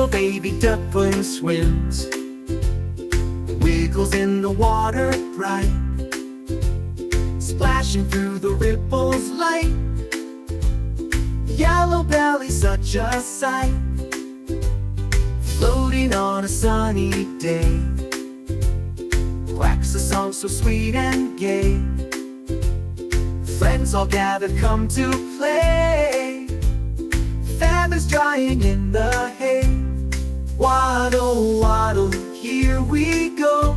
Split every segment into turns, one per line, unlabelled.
Little baby duckling swims, wiggles in the water bright, splashing through the ripples light. Yellow belly, such a sight, floating on a sunny day. Quacks a song so sweet and gay. Friends all gather, come to play. Feathers drying in the hay. Waddle, waddle, here we go.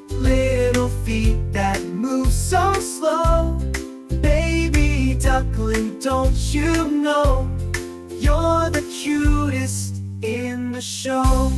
Little feet that move so slow. Baby duckling, don't you know you're the cutest in the show?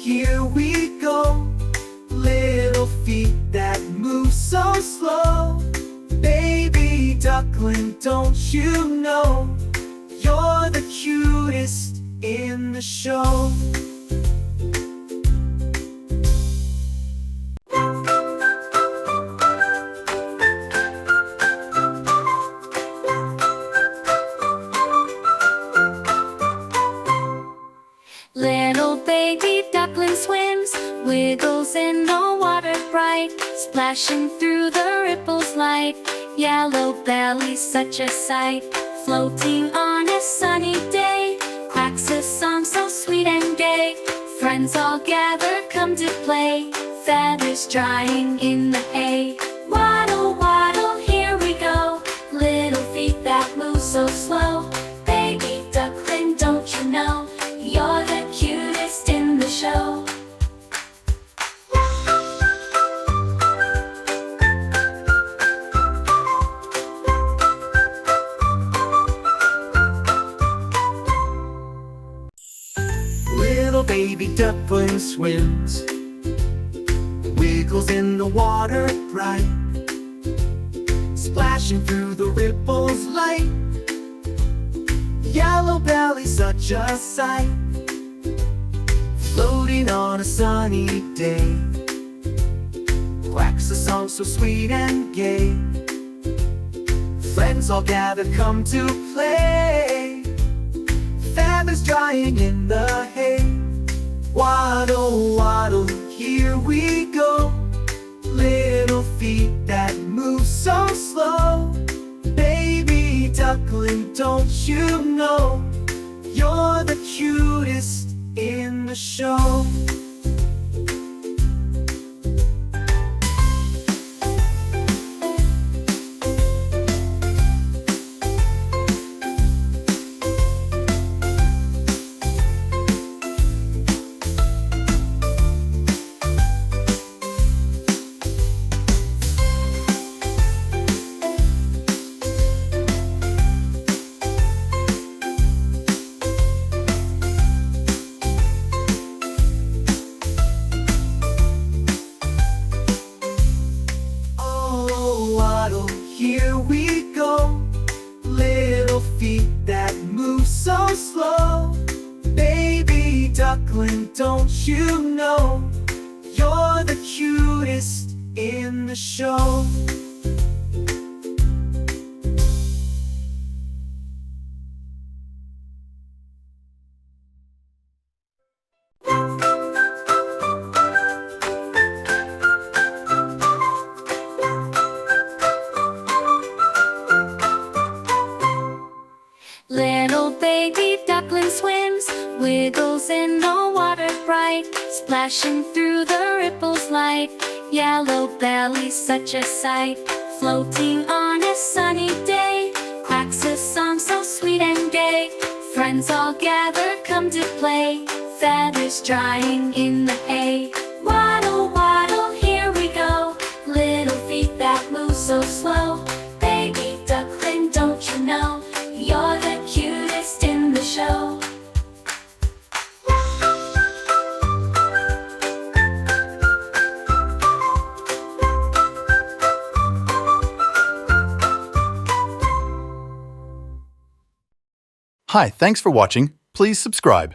Here we go, little feet that move so slow. Baby duckling, don't you know you're the cutest in the show?
Little baby duckling swims, wiggles in the water bright, splashing through the ripples light. Yellow belly, such a sight, floating on a sunny day. Quacks a song so sweet and gay. Friends all gather, come to play. Feathers drying in the hay. Waddle, waddle, here we go. Little feet that move so slow. Baby duckling, don't you know you're the cutest in the show?
Little baby duckling swims, wiggles in the water bright, splashing through the ripples light. Yellow belly, such a sight, floating on a sunny day. Quacks a song so sweet and gay. Friends all gather, come to play. Feathers drying in the hay. Waddle, waddle, here we go. Little feet that move so slow. Baby duckling, don't you know you're the cutest in the show? Here we go, little feet that move so slow. Baby duckling, don't you know you're the cutest in the show?
Little baby duckling swims, wiggles in the water bright, splashing through the ripples light. Yellow belly, such a sight, floating on a sunny day. Quacks a song so sweet and gay. Friends all gather, come to play. Feathers drying in the hay. Waddle, waddle, here we go. Little feet that move so slow. Baby duckling,
Hi, thanks for watching. Please subscribe.